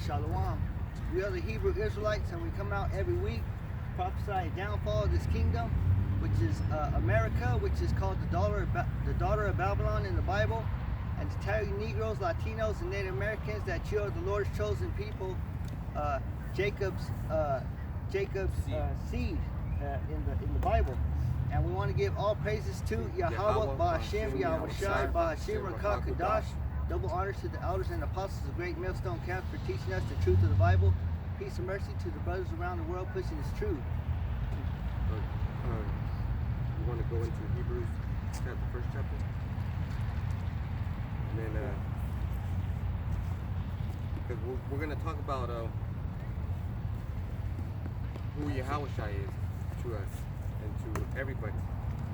Shalom. We are the Hebrew Israelites, and we come out every week, prophesy the downfall of this kingdom, which is America, which is called the daughter of Babylon in the Bible, and to tell you Negroes, Latinos, and Native Americans that you are the Lord's chosen people, Jacob's seed in the Bible. And we want to give all praises to Yahweh, Ba'Hashem, Yahweh Shai, Ba'Hashem, Rakah Kadash. Double honors to the elders and apostles of Great Millstone Camp for teaching us the truth of the Bible. Peace and mercy to the brothers around the world pushing this truth. You want to go into Hebrews, the first chapter? And then, because we're going to talk about who Yahweh Shai is to us and to everybody.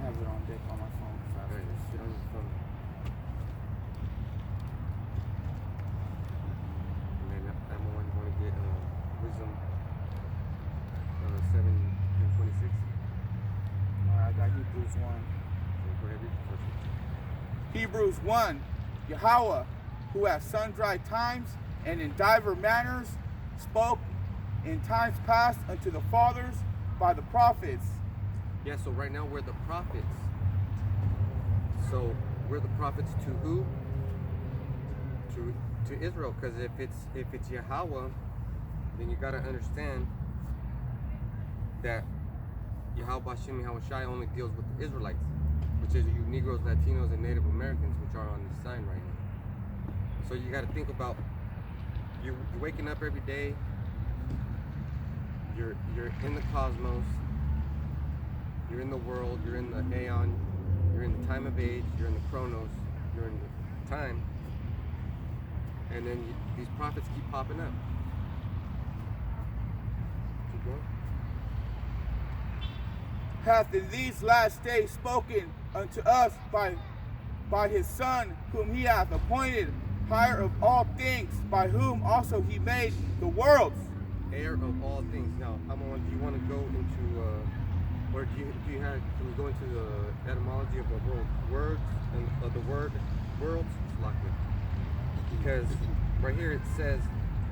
I have it on deck on my phone. Right, sit on your phone. And then I'm going to get Wisdom 7 and 26. Alright, I got Hebrews 1. So go ahead, read the first one. Hebrews 1. Yahweh, who at sundry times and in divers manners spoke in times past unto the fathers by the prophets. Yeah, so right now we're the prophets. So we're the prophets to who? To Israel, because if it's Yahweh, then you got to understand that Yahweh Ba'Hashem Yahweh Shai only deals with the Israelites, which is you Negroes, Latinos, and Native Americans, which are on this sign right now. So you got to think about you're waking up every day. You're in the cosmos. You're in the world. You're in the aeon. You're in the time of age. You're in the chronos. You're in the time. And then these prophets keep popping up. Keep going. Hath in these last days spoken unto us by his Son, whom he hath appointed higher of all things, by whom also he made the worlds. Heir of all things. Now, do you want to go into, or can we go into the etymology of the words and of the word worlds? Because right here it says,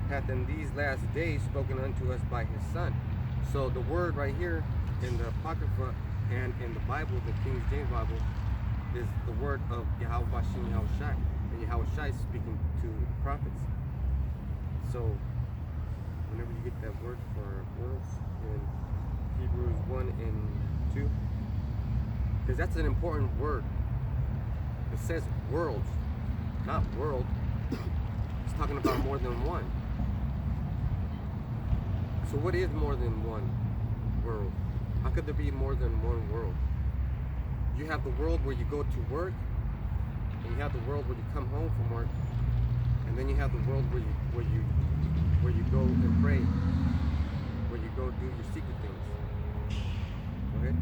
hath in these last days spoken unto us by his Son. So the word right here in the Apocrypha and in the Bible, the King James Bible, is the word of Yahweh Ba'Hashem Yahweh Shai. And Yahweh Shai is speaking to the prophets. So whenever you get that word for worlds in Hebrews 1 and 2, because that's an important word. It says worlds, not world. It's talking about more than one. So what is more than one world? How could there be more than one world? You have the world where you go to work, and you have the world where you come home from work, and then you have the world where you go and pray, where you go do your secret things. Go ahead.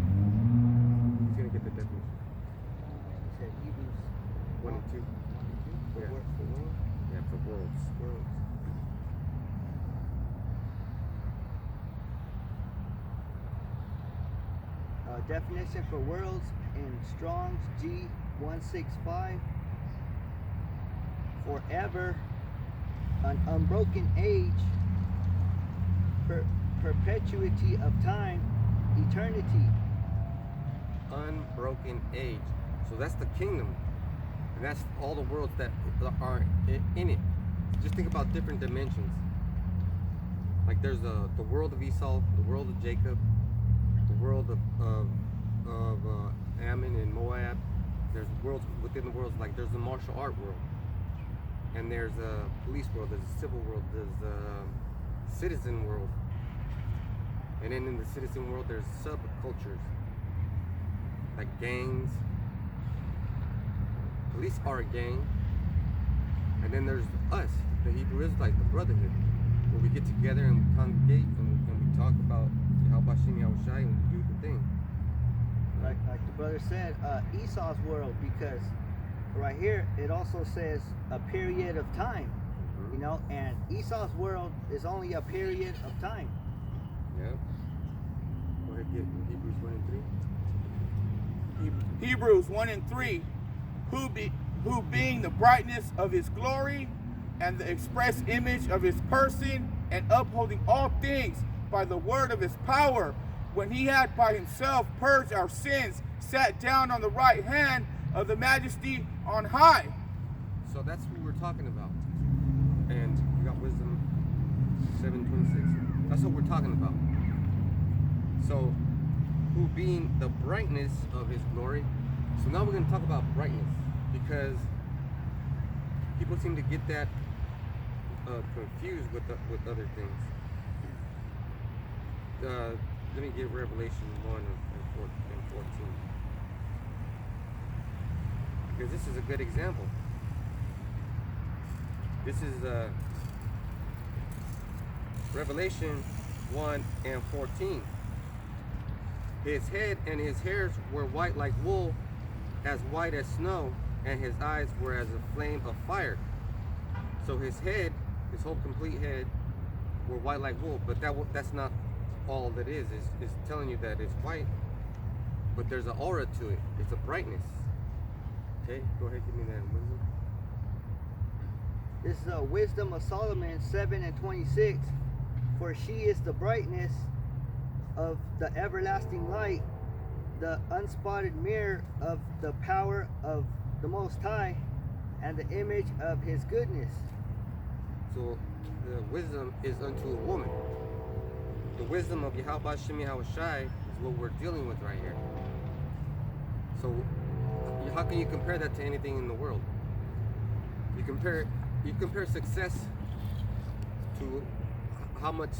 He's gonna get the definition. You said Hebrews 1 and 2. Yeah. For world? Yeah, for worlds. Definition for worlds in Strong's G165. Forever, an unbroken age, perpetuity of time, eternity. Unbroken age. So that's the kingdom. And that's all the worlds that are in it. Just think about different dimensions. Like there's the world of Esau, the world of Jacob, the world of Ammon and Moab. There's worlds within the worlds, like there's the martial art world. And there's a police world, there's a civil world, there's a citizen world. And then in the citizen world, there's subcultures, like gangs. Police are a gang. And then there's us, the Hebrew Israelites, the brotherhood, where we get together and we congregate and we talk about Yahweh Ba'Hashem Yahweh Shai and we do the thing. Like the brother said, Esau's world, because right here it also says a period of time, you know, and Esau's world is only a period of time. Yeah. Go ahead, get Hebrews 1 and 3. Hebrews 1 and 3. Who being the brightness of his glory and the express image of his person, and upholding all things by the word of his power, when he had by himself purged our sins, sat down on the right hand of the majesty on high. So that's who we're talking about. And we got Wisdom 7:26. That's what we're talking about. So, who being the brightness of his glory. So now we're going to talk about brightness, because people seem to get that confused with other things. Let me get Revelation 1 and 14. Because this is a good example. This is Revelation 1 and 14. His head and his hairs were white like wool, as white as snow, and his eyes were as a flame of fire. So his head, his whole complete head, were white like wool. But that's not all that is. It's telling you that it's white, but there's an aura to it. It's a brightness. Okay, go ahead, give me that wisdom. This is Wisdom of Solomon 7:26. For she is the brightness of the everlasting light, the unspotted mirror of the power of the Most High, and the image of his goodness. So the wisdom is unto a woman. The wisdom of Yahweh Shem Yahushai is what we're dealing with right here. So how can you compare that to anything in the world? You compare success to how much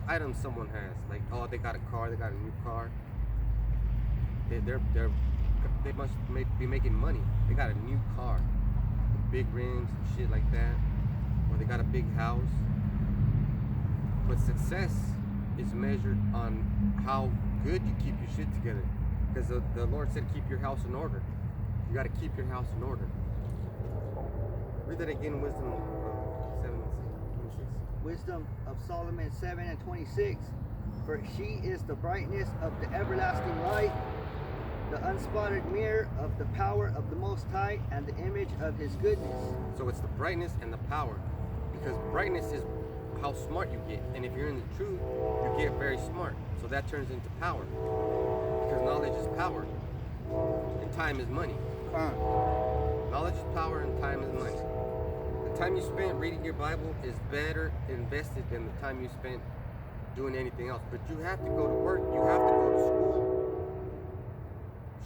items someone has. Like, oh, they got a car, they got a new car. They must be making money. They got a new car, big rims, and shit like that, or they got a big house. But success is measured on how good you keep your shit together. Because the Lord said, keep your house in order. You got to keep your house in order. Read that again, Wisdom 7:26. Wisdom of Solomon 7:26. For she is the brightness of the everlasting light, the unspotted mirror of the power of the Most High, and the image of his goodness. So it's the brightness and the power. Because brightness is how smart you get. And if you're in the truth, you get very smart. So that turns into power. Because knowledge is power. And time is money. Knowledge is power and time is money. The time you spent reading your Bible is better invested than the time you spent doing anything else. But you have to go to work. You have to go to school.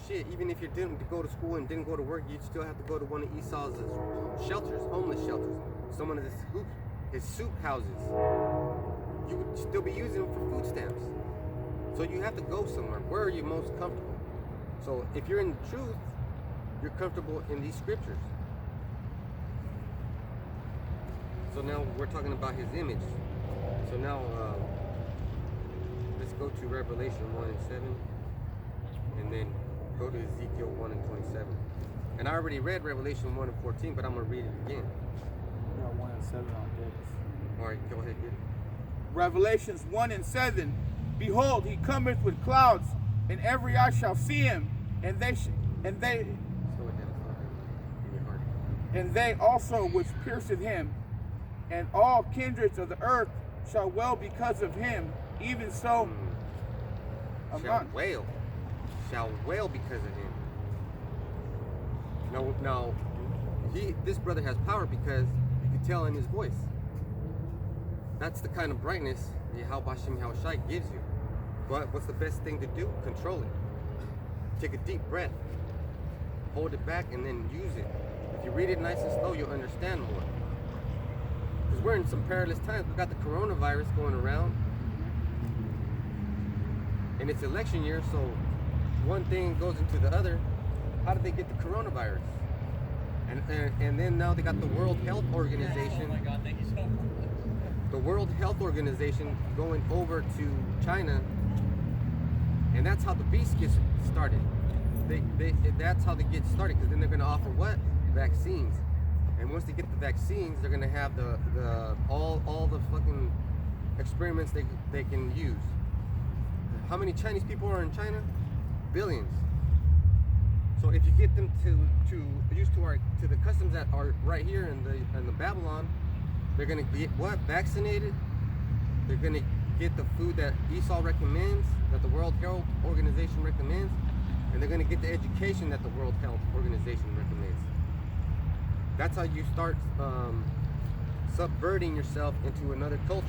Shit, even if you didn't go to school and didn't go to work, you'd still have to go to one of Esau's shelters, homeless shelters. Someone of his soup houses. You would still be using them for food stamps. So you have to go somewhere. Where are you most comfortable? So if you're in the truth, you're comfortable in these scriptures. So now we're talking about his image. So now let's go to Revelation 1 and 7, and then go to Ezekiel 1 and 27. And I already read Revelation 1 and 14, but I'm going to read it again. We got 1 and 7 on this. All right, go ahead, get it. Revelations 1 and 7. Behold, he cometh with clouds, and every eye shall see him, and they Slow it down, in your heart. and they also which pierced him, and all kindreds of the earth shall wail because of him. Even so, Shall wail because of him. Now, this brother has power because you can tell in his voice. That's the kind of brightness Yahweh Shem Yahushai gives you. But what's the best thing to do? Control it. Take a deep breath. Hold it back and then use it. If you read it nice and slow, you'll understand more. Because we're in some perilous times. We got the coronavirus going around. And it's election year, so one thing goes into the other. How did they get the coronavirus? And then now they got the World Health Organization. Oh my God, thank you so much. The World Health Organization going over to China, and that's how the beast gets started. That's how they get started, because then they're going to offer what? Vaccines. And once they get the vaccines, they're going to have all the fucking experiments they can use. How many Chinese people are in China? Billions. So if you get them to used to the customs that are right here in the Babylon, they're gonna get what? Vaccinated. They're gonna get the food that Esau recommends, that the World Health Organization recommends, and they're gonna get the education that the World Health Organization recommends. That's how you start subverting yourself into another culture.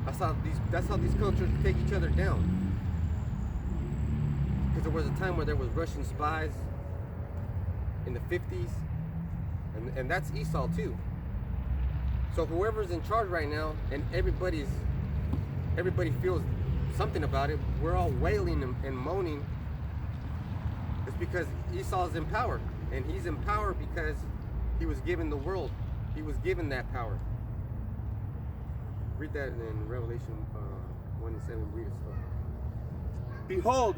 That's how these cultures take each other down. Because there was a time where there was Russian spies in the 50s, and that's Esau too. So whoever's in charge right now, and everybody feels something about it, we're all wailing and moaning. It's because Esau's in power, and he's in power because he was given the world. He was given that power. Read that in Revelation 1:7. Read it slow. Behold,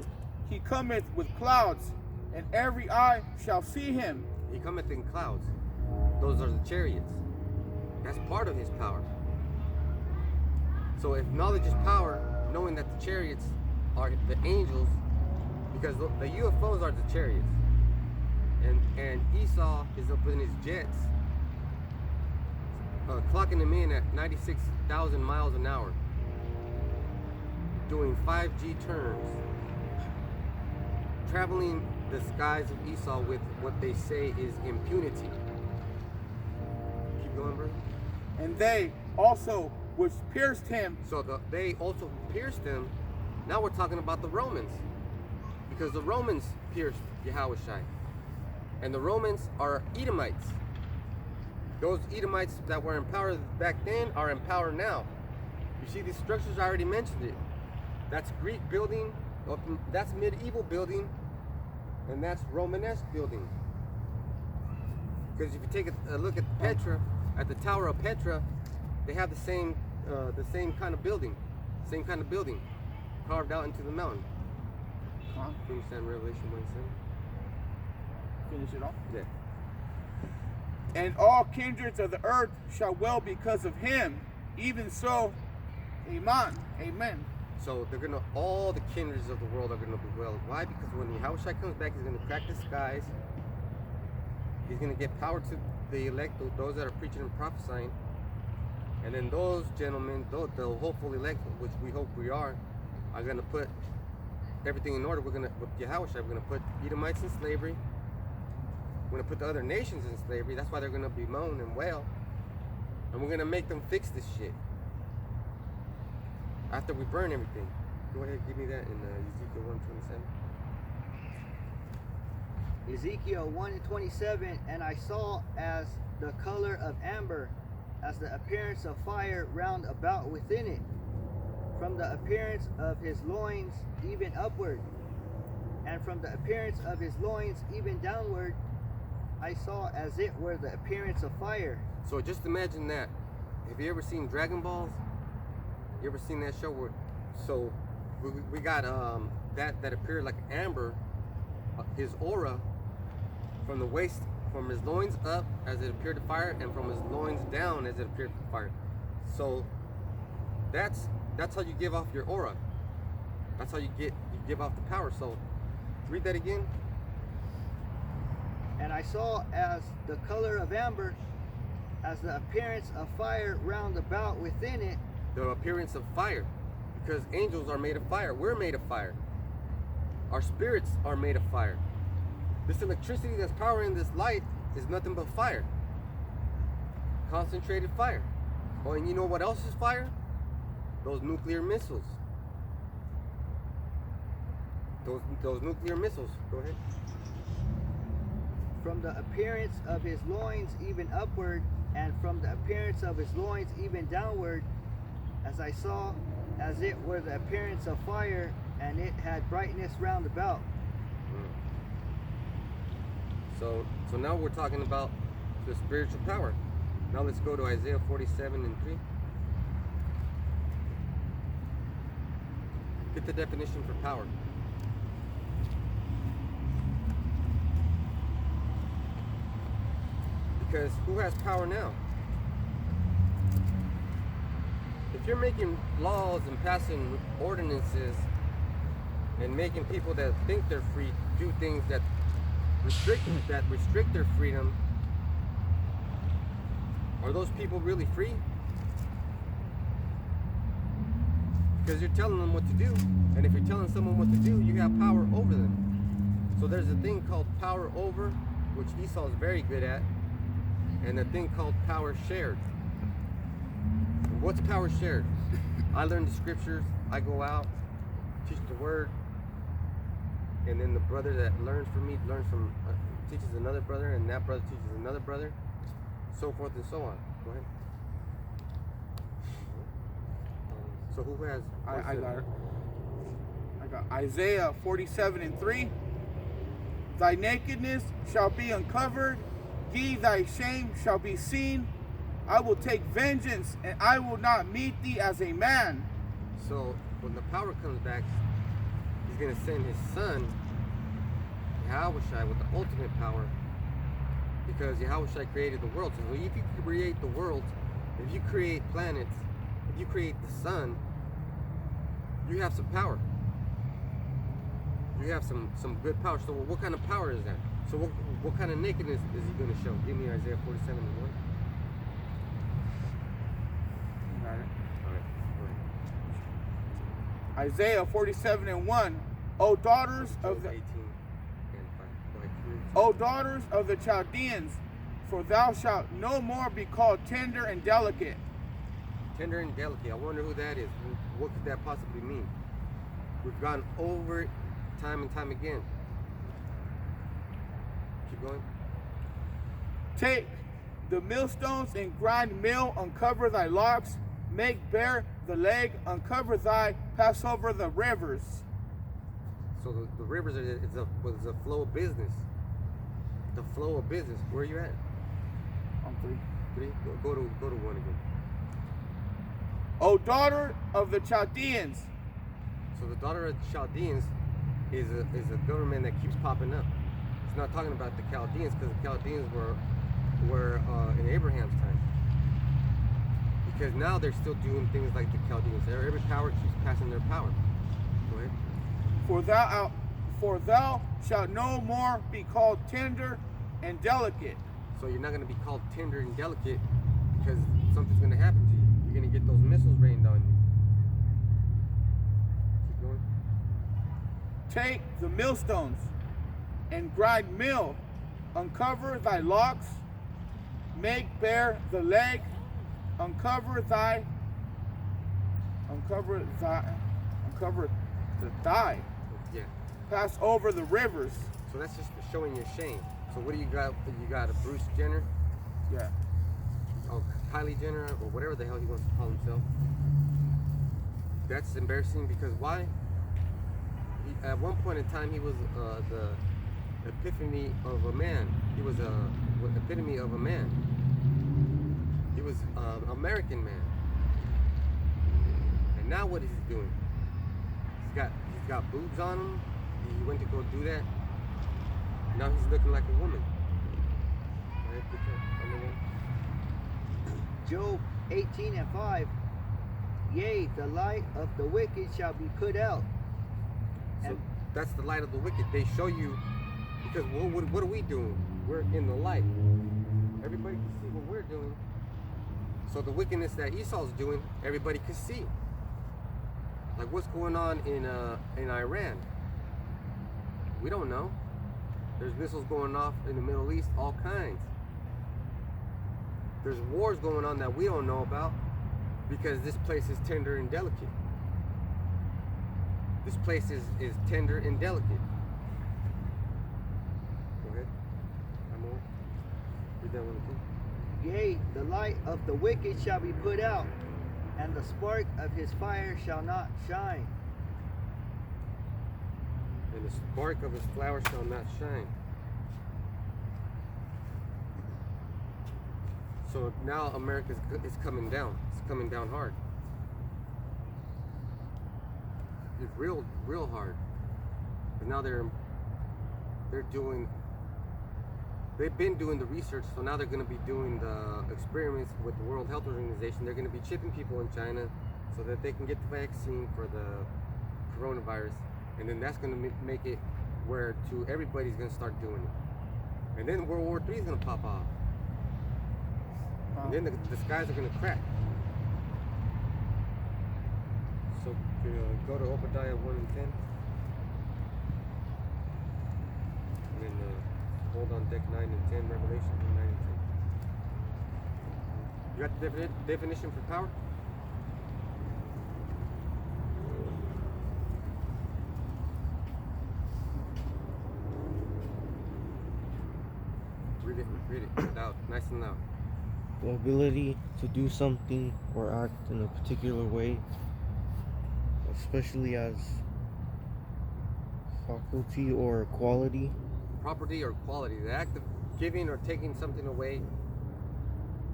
he cometh with clouds, and every eye shall see him. He cometh in clouds. Those are the chariots. That's part of his power. So if knowledge is power, knowing that the chariots are the angels, because the UFOs are the chariots, and Esau is up in his jets, clocking them in at 96,000 miles an hour, doing 5G turns, traveling the skies of Esau with what they say is impunity. Keep going, brother. And they also which pierced him. So they also pierced him. Now we're talking about the Romans, because the Romans pierced Yahushua, and the Romans are Edomites. Those Edomites that were in power back then are in power now. You see these structures, I already mentioned it. That's Greek building, that's medieval building, and that's Romanesque building. Because if you take a look at Petra, at the Tower of Petra, they have the same kind of building, carved out into the mountain. Huh? You understand Revelation 1:7? Finish it off. Yeah. And all kindreds of the earth shall well because of him. Even so, amen. Amen. So all the kindreds of the world are gonna be well. Why? Because when Yahushua comes back, he's gonna crack the skies. He's gonna get power to the elect, those that are preaching and prophesying. And then those gentlemen, the hopeful elect, which we hope we are gonna put everything in order. With Yahushua, we're gonna put Edomites in slavery. We're gonna put the other nations in slavery. That's why they're gonna be moan and wail. And we're gonna make them fix this shit. After we burn everything. Go ahead, give me that in Ezekiel 1:27. Ezekiel 1:27, and I saw as the color of amber, as the appearance of fire round about within it, from the appearance of his loins even upward, and from the appearance of his loins even downward, I saw as it were the appearance of fire. So just imagine that. Have you ever seen Dragon Balls? You ever seen that show where, so we got that appeared like amber, his aura from the waist, from his loins up as it appeared to fire, and from his loins down as it appeared to fire. So that's how you give off your aura. That's how you give off the power. So read that again. And I saw as the color of amber, as the appearance of fire round about within it. The appearance of fire, because angels are made of fire. We're made of fire. Our spirits are made of fire. This electricity that's powering this light is nothing but fire. Concentrated fire. Oh, and you know what else is fire? Those nuclear missiles. Those nuclear missiles. Go ahead. From the appearance of his loins even upward, and from the appearance of his loins even downward, as I saw, as it were the appearance of fire, and it had brightness round about. So now we're talking about the spiritual power. Now let's go to Isaiah 47:3. Get the definition for power. Because who has power now? If you're making laws and passing ordinances and making people that think they're free do things that restrict their freedom, are those people really free? Because you're telling them what to do, and if you're telling someone what to do, you have power over them. So there's a thing called power over, which Esau is very good at, and a thing called power shared. What's power shared? I learn the scriptures, I go out, teach the word, and then the brother that learns from me teaches another brother, and that brother teaches another brother, so forth and so on. Go ahead. So who has? I got Isaiah 47:3. Thy nakedness shall be uncovered, ye thy shame shall be seen. I will take vengeance, and I will not meet thee as a man. So when the power comes back, he's going to send his son, Yahushua, with the ultimate power, because Yahushua created the world. So if you create the world, if you create planets, if you create the sun, you have some power. You have some good power. So what kind of power is that? So what kind of nakedness is he going to show? Give me Isaiah 47:1. Got it. All right. Go ahead. Isaiah 47:1. O daughters of the 18 and 5. Go ahead. O daughters of the Chaldeans, for thou shalt no more be called tender and delicate. Tender and delicate. I wonder who that is. What could that possibly mean? We've gone over it time and time again. Keep going. Take the millstones and grind meal, uncover thy locks, make bare the leg, uncover thy, pass over the rivers. So the rivers is a flow of business. The flow of business. Where are you at? On 3. 3. Go to 1 again. O daughter of the Chaldeans. So the daughter of the Chaldeans is a government that keeps popping up. It's not talking about the Chaldeans, because the Chaldeans were in Abraham's time. Because now they're still doing things like the Chaldeans. Every power keeps passing their power. Go ahead. For thou shalt no more be called tender and delicate. So you're not going to be called tender and delicate, because something's going to happen to you. You're going to get those missiles rained on you. Keep going. Take the millstones and grind meal, uncover thy locks, make bare the leg, uncover the thigh, Yeah. pass over the rivers. So that's just showing your shame. So what do you got? You got a Bruce Jenner, Yeah. oh, Kylie Jenner, or whatever the hell he wants to call himself. That's embarrassing, because why? At one point in time, he was the epiphany of a man. He was the epitome of a man. He was an American man. And now what is he doing? He's got boobs on him. He went to go do that. Now he's looking like a woman. Job 18:5. Yea, the light of the wicked shall be put out. So that's the light of the wicked. They show you, because what are we doing? We're in the light. Everybody can see what we're doing. So the wickedness that Esau's doing, everybody can see. Like what's going on in Iran? We don't know. There's missiles going off in the Middle East, all kinds. There's wars going on that we don't know about, because this place is tender and delicate. This place is tender and delicate. Go ahead. I'm on. Read that one again. Yea, the light of the wicked shall be put out, and the spark of his fire shall not shine. And the spark of his flower shall not shine. So now America is coming down. It's coming down hard. It's real hard. But now they've been doing the research, so now they're going to be doing the experiments with the World Health Organization. They're going to be chipping people in China so that they can get the vaccine for the coronavirus, and then that's going to make it where everybody's going to start doing it. And then World War III is going to pop off. And then the skies are going to crack. So go to Obadiah 1 and 10. And then hold on deck 9 and 10, Revelation 9 and 10. You got the definition for power? Read it loud, nice and loud. The ability to do something or act in a particular way, especially as faculty or quality. Property or quality, the act of giving or taking something away.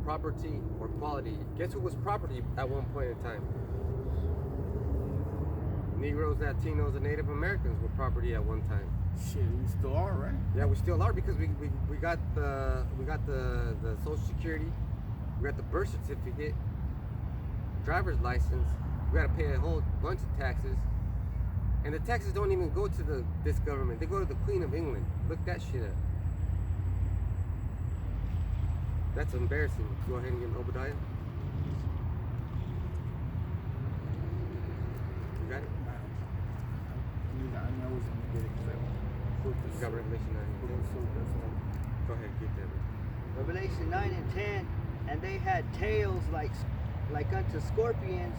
Property or quality. Guess who was property at one point in time? Negroes, Latinos, and Native Americans were property at one time. Shit, we still are, right? Yeah, we still are because we got the Social Security, we got the birth certificate, driver's license. We got to pay a whole bunch of taxes, and the taxes don't even go to this government. They go to the Queen of England. Look that shit up. That's embarrassing. Go ahead and get Obadiah. You got it? I know I was gonna get it. You got Revelation 9 and 10. Go ahead, get that. Revelation 9 and 10, and they had tails like unto scorpions,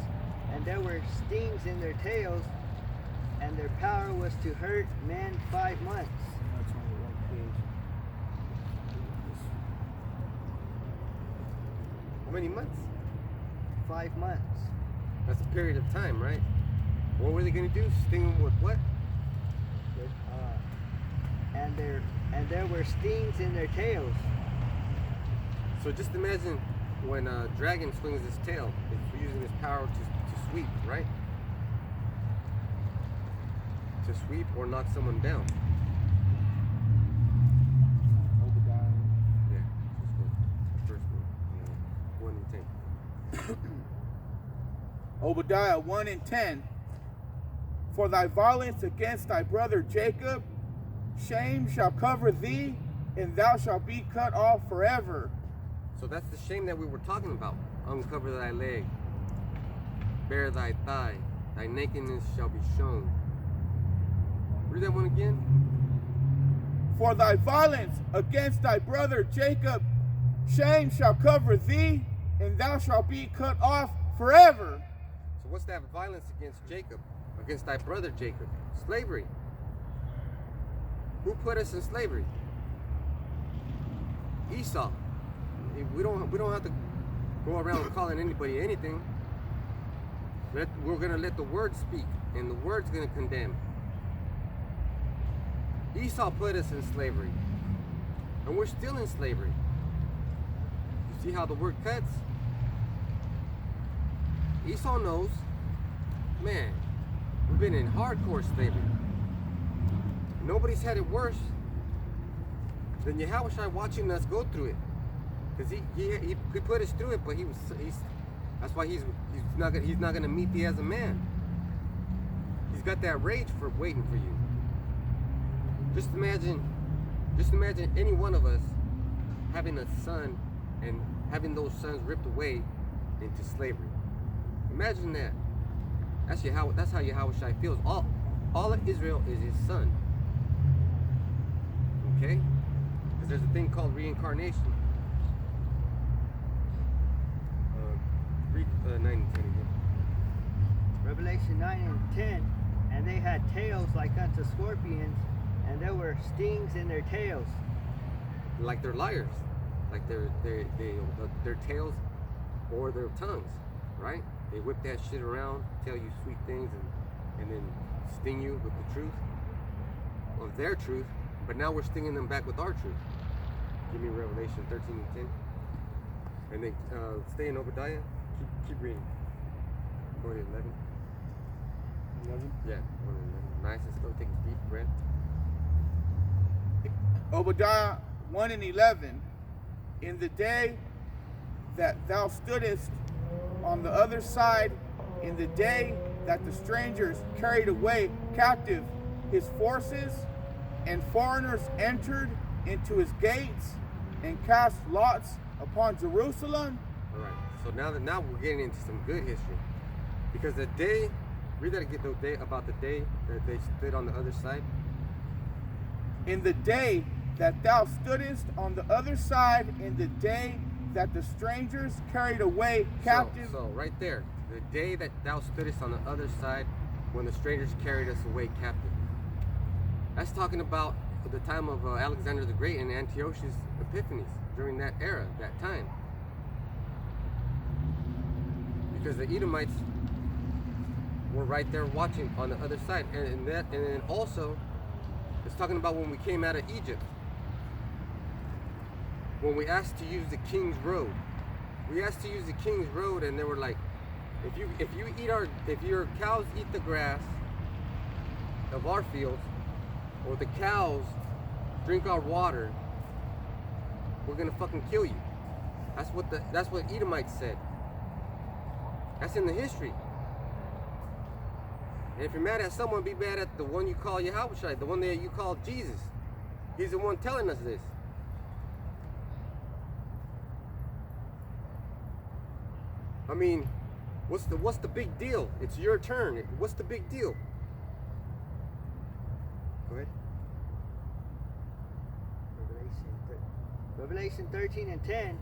and there were stings in their tails, and their power was to hurt men 5 months. That's only one page. How many months? 5 months. That's a period of time, right? What were they going to do? Sting them with what? And there were stings in their tails. So just imagine when a dragon swings his tail, it's using his power to sweep, right? To sweep or knock someone down. Obadiah. Yeah, just go. First one. 1 and 10. Obadiah 1 and 10. For thy violence against thy brother Jacob, shame shall cover thee, and thou shalt be cut off forever. So that's the shame that we were talking about. Uncover thy leg, bare thy thigh, thy nakedness shall be shown. Read that one again. For thy violence against thy brother Jacob, shame shall cover thee, and thou shalt be cut off forever. So what's that violence against Jacob? Against thy brother Jacob? Slavery. Who put us in slavery? Esau. We don't have to go around calling anybody anything. We're gonna let the word speak, and the word's gonna condemn. Esau put us in slavery, and we're still in slavery. You see how the word cuts? Esau knows, man, we've been in hardcore slavery. Nobody's had it worse than Yahushua watching us go through it. Because he put us through it, but that's why he's not gonna meet thee as a man. He's got that rage for waiting for you. Just imagine any one of us having a son and having those sons ripped away into slavery. Imagine that. That's how Yahushua feels. All of Israel is his son. Okay? Because there's a thing called reincarnation. Read 9 and 10 again. Revelation 9 and 10, and they had tails like unto scorpions, and there were stings in their tails. Like they're liars. Like their tails or their tongues, right? They whip that shit around, tell you sweet things, and then sting you with the truth of their truth. But now we're stinging them back with our truth. Give me Revelation 13 and 10. And then stay in Obadiah. Keep reading. Go to 11. 11. Yeah, 1 and 11. Nice and slow. Take a deep breath. Obadiah 1 and 11. In the day that thou stoodest on the other side, in the day that the strangers carried away captive his forces, and foreigners entered into his gates and cast lots upon Jerusalem. All right. So now we're getting into some good history, because the day, read that again, the day about the day that they stood on the other side. In the day that thou stoodest on the other side, in the day that the strangers carried away captive. So right there, the day that thou stoodest on the other side, when the strangers carried us away captive. That's talking about the time of Alexander the Great and Antiochus Epiphanes, during that era, that time. Because the Edomites were right there watching on the other side, and then also it's talking about when we came out of Egypt, when we asked to use the King's Road. We asked to use the King's Road, and they were like, if your cows eat the grass of our fields, or the cows drink our water, we're gonna fucking kill you. That's what Edomites said. That's in the history. And if you're mad at someone, be mad at the one you call Yahweh, the one that you call Jesus. He's the one telling us this. I mean, what's the big deal? It's your turn. What's the big deal? Go ahead. Revelation 13 and 10.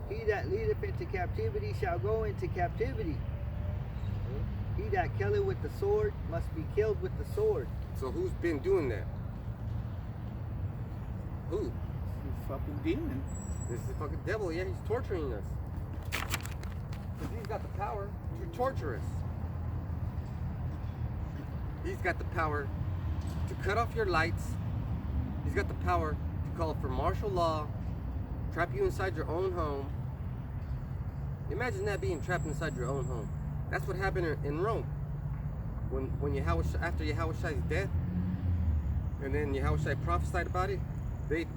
He that leadeth into captivity shall go into captivity. He that killeth with the sword must be killed with the sword. So who's been doing that? Who? You fucking demon. This is the fucking devil. Yeah, he's torturing us. Because he's got the power to torture us. He's got the power to cut off your lights. He's got the power to call for martial law, trap you inside your own home. Imagine that, being trapped inside your own home. That's what happened in Rome. When after Yahushai's death, and then Yahushai prophesied about it, they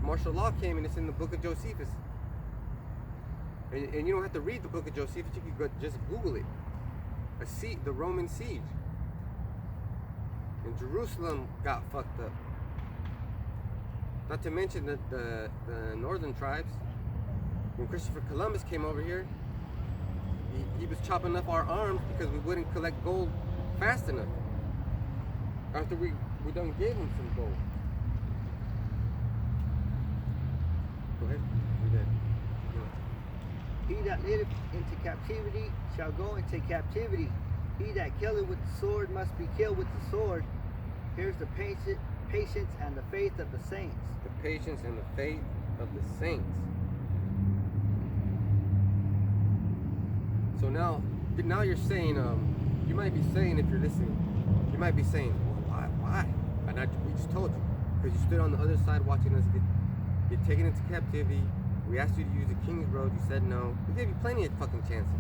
martial law came, and it's in the book of Josephus. And you don't have to read the book of Josephus, you can just Google it. The Roman siege. And Jerusalem got fucked up. Not to mention the northern tribes. When Christopher Columbus came over here, he was chopping up our arms because we wouldn't collect gold fast enough. After we done gave him some gold. Go ahead. Do that. He that leadeth into captivity shall go into captivity. He that killeth with the sword must be killed with the sword. Here's the patience and the faith of the saints. The patience and the faith of the saints. So now you're saying, you might be saying, if you're listening, you might be saying, well, why? And we just told you, because you stood on the other side watching us get taken into captivity. We asked you to use the King's Road. You said no. We gave you plenty of fucking chances.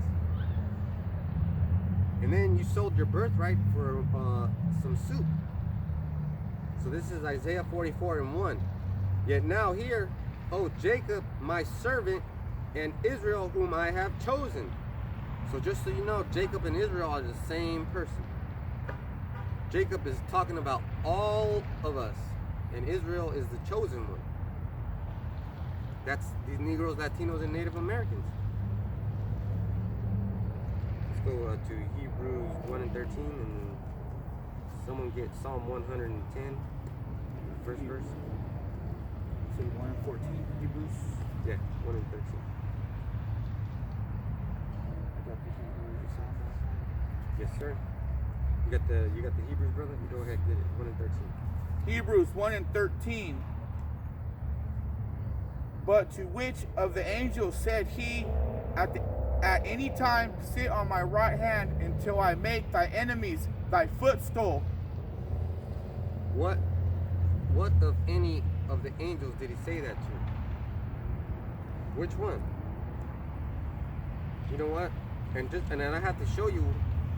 And then you sold your birthright for some soup. So this is Isaiah 44 and 1. Yet now here, O Jacob, my servant, and Israel, whom I have chosen. So just so you know, Jacob and Israel are the same person. Jacob is talking about all of us, and Israel is the chosen one. That's these Negroes, Latinos, and Native Americans. Let's go to Hebrews 1 and 13, and someone get Psalm 110, first verse. So 1 and 14, Hebrews. Yeah, 1 and 13. I got the Hebrews. Yes, sir. You got the Hebrews, brother? Go ahead, get it. 1 and 13. Hebrews 1 and 13. But to which of the angels said he, at any time sit on my right hand until I make thy enemies thy footstool? What of any of the angels did he say that to? Which one? You know what? And then I have to show you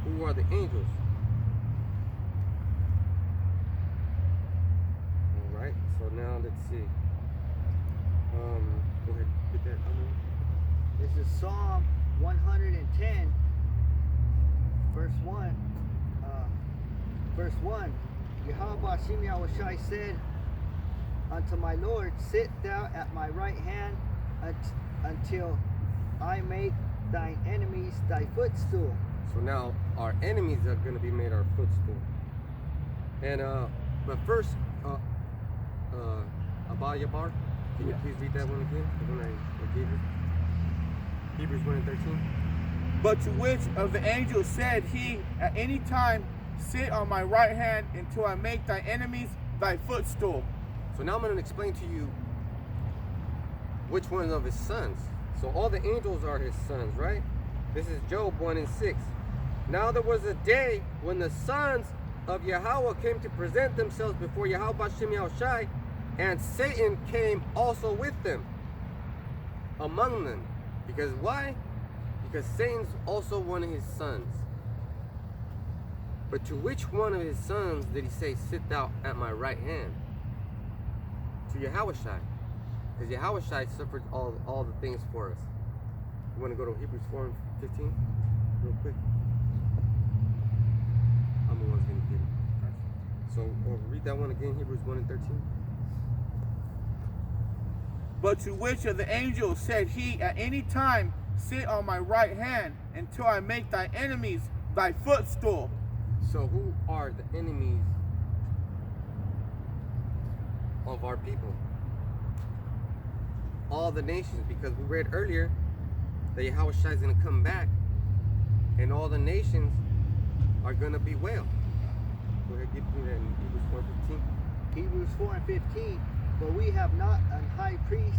who are the angels. All right. So now let's see. Go ahead. Get that. This is Psalm 110, verse 1. Verse 1. Yahweh Bashim Yahushai said, unto my Lord, sit thou at my right hand until I make thine enemies thy footstool. So now our enemies are going to be made our footstool. And but first, Abba Yabar, can you please read that one again? The one I gave you. Hebrews 1:13. But to which of the angels said he at any time, sit on my right hand until I make thy enemies thy footstool? So now I'm going to explain to you which one of his sons. So all the angels are his sons, right? This is Job 1:6. Now there was a day when the sons of Yahweh came to present themselves before Yahweh Bashem Yahushai, and Satan came also with them, among them. Because why? Because Satan's also one of his sons. But to which one of his sons did he say, sit thou at my right hand? To Yahushai. Because Yahushai suffered all the things for us. You want to go to Hebrews 4:15 real quick? I'm the one's going to get it. So read that one again, Hebrews 1:13. But to which of the angels said he at any time, sit on my right hand until I make thy enemies thy footstool? So who are the enemies of our people? All the nations, because we read earlier that Yahushua is going to come back and all the nations are going to bewail. Go ahead, give me that in Hebrews 4:15. Hebrews 4:15. But we have not an high priest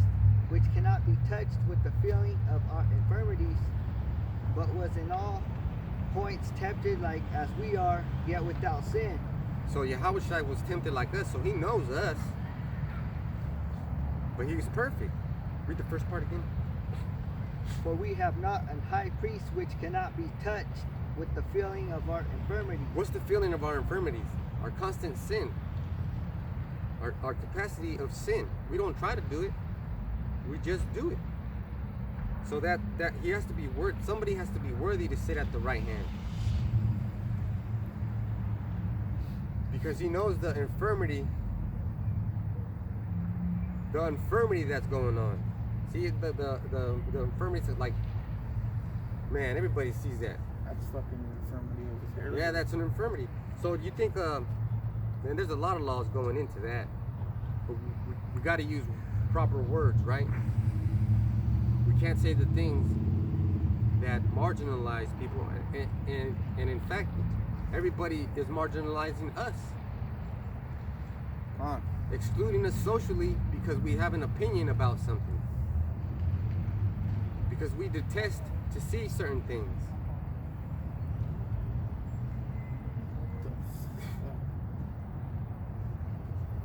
which cannot be touched with the feeling of our infirmities, but was in all points tempted like as we are, yet without sin. So Yahushua was tempted like us, so he knows us. But he was perfect. Read the first part again. For we have not an high priest which cannot be touched with the feeling of our infirmities. What's the feeling of our infirmities? Our constant sin. Our capacity of sin. We don't try to do it. We just do it. So that he has to be worth. Somebody has to be worthy to sit at the right hand. Because he knows the infirmity that's going on. See, the infirmity is like, man, everybody sees that. That's fucking infirmity of his hair. Yeah, that's an infirmity. So you think, and there's a lot of laws going into that. But we got to use proper words, right? We can't say the things that marginalize people. And in fact, everybody is marginalizing us. Excluding us socially because we have an opinion about something. Because we detest to see certain things.